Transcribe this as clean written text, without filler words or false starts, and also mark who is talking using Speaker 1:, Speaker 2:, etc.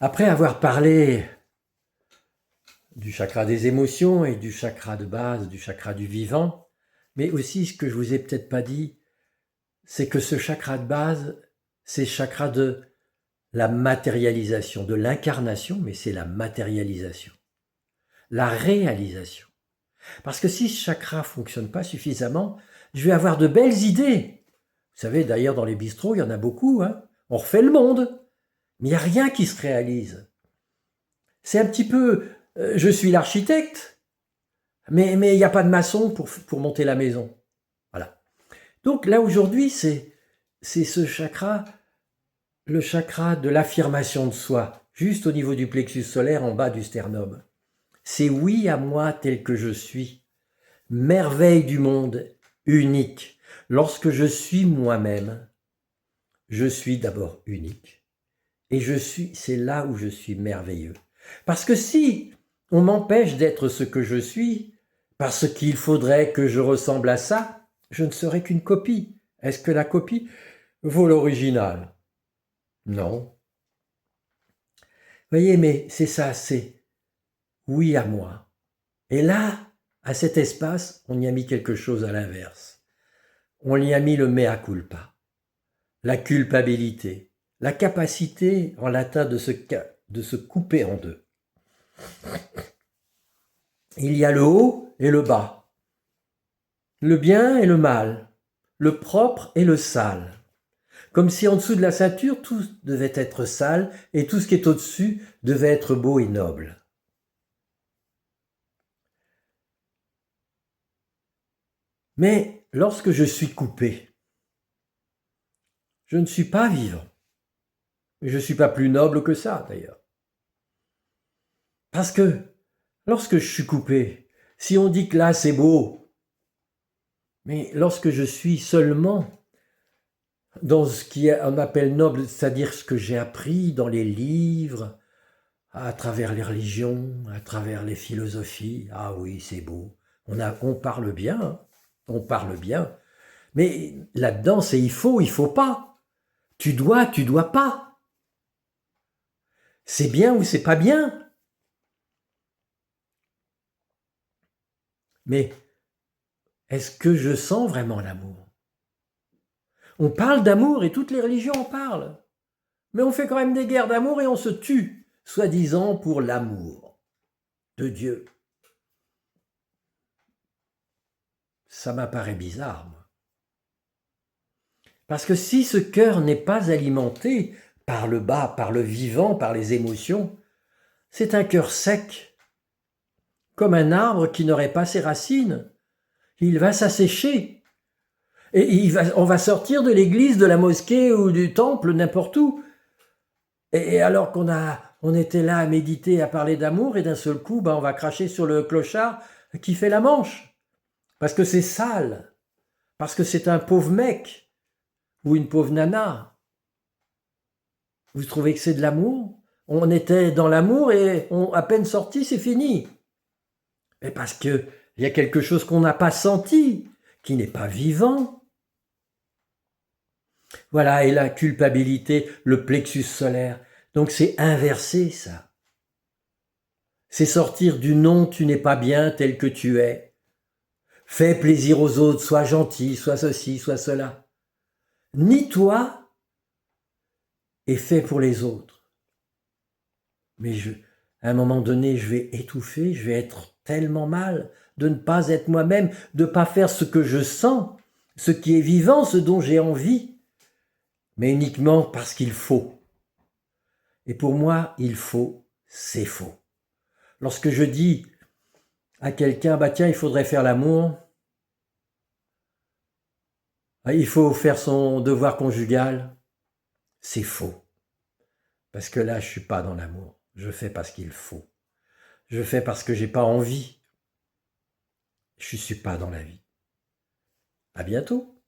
Speaker 1: Après avoir parlé du chakra des émotions et du chakra de base, du chakra du vivant, mais aussi ce que je vous ai peut-être pas dit, c'est que ce chakra de base, c'est le chakra de la matérialisation, de l'incarnation, mais c'est la matérialisation, la réalisation. Parce que si ce chakra fonctionne pas suffisamment, je vais avoir de belles idées. Vous savez, d'ailleurs, dans les bistrots, il y en a beaucoup, hein. On refait le monde, mais il n'y a rien qui se réalise. C'est un petit peu, je suis l'architecte, mais il n'y a pas de maçon pour monter la maison. Voilà. Donc là, aujourd'hui, c'est ce chakra, le chakra de l'affirmation de soi, juste au niveau du plexus solaire, en bas du sternum. C'est oui à moi tel que je suis, merveille du monde, unique. Lorsque je suis moi-même, je suis d'abord unique. Et c'est là où je suis merveilleux. Parce que si on m'empêche d'être ce que je suis, parce qu'il faudrait que je ressemble à ça, je ne serai qu'une copie. Est-ce que la copie vaut l'original? Non. Voyez, mais c'est ça, c'est oui à moi. Et là, à cet espace, on y a mis quelque chose à l'inverse. On y a mis le mea culpa, la culpabilité, la capacité en latin de se couper en deux. Il y a le haut et le bas, le bien et le mal, le propre et le sale. Comme si en dessous de la ceinture, tout devait être sale et tout ce qui est au-dessus devait être beau et noble. Mais lorsque je suis coupé, je ne suis pas vivant. Je ne suis pas plus noble que ça, d'ailleurs. Parce que lorsque je suis coupé, si on dit que là c'est beau, mais lorsque je suis seulement dans ce qu'on appelle noble, c'est-à-dire ce que j'ai appris dans les livres, à travers les religions, à travers les philosophies, ah oui, c'est beau. On parle bien, hein, on parle bien. Mais là-dedans, c'est il faut pas. Tu dois pas. C'est bien ou c'est pas bien. Mais est-ce que je sens vraiment l'amour? On parle d'amour et toutes les religions en parlent. Mais on fait quand même des guerres d'amour et on se tue, soi-disant pour l'amour de Dieu. Ça m'apparaît bizarre, moi. Parce que si ce cœur n'est pas alimenté par le bas, par le vivant, par les émotions, c'est un cœur sec, comme un arbre qui n'aurait pas ses racines. Il va s'assécher. Et on va sortir de l'église, de la mosquée ou du temple, n'importe où. Et alors on était là à méditer, à parler d'amour, et d'un seul coup, on va cracher sur le clochard qui fait la manche. Parce que c'est sale. Parce que c'est un pauvre mec ou une pauvre nana. Vous trouvez que c'est de l'amour? On était dans l'amour et à peine sorti, c'est fini. Mais parce qu'il y a quelque chose qu'on n'a pas senti, qui n'est pas vivant. Voilà, et la culpabilité, le plexus solaire. Donc c'est inversé, ça. C'est sortir du non, tu n'es pas bien tel que tu es. Fais plaisir aux autres, sois gentil, sois ceci, sois cela. Ni toi est fait pour les autres. Mais à un moment donné, je vais étouffer, je vais être tellement mal de ne pas être moi-même, de ne pas faire ce que je sens, ce qui est vivant, ce dont j'ai envie, mais uniquement parce qu'il faut. Et pour moi, il faut, c'est faux. Lorsque je dis à quelqu'un, tiens, il faudrait faire l'amour, il faut faire son devoir conjugal, c'est faux. Parce que là, je suis pas dans l'amour. Je fais parce qu'il faut. Je fais parce que j'ai pas envie. Je suis pas dans la vie. À bientôt.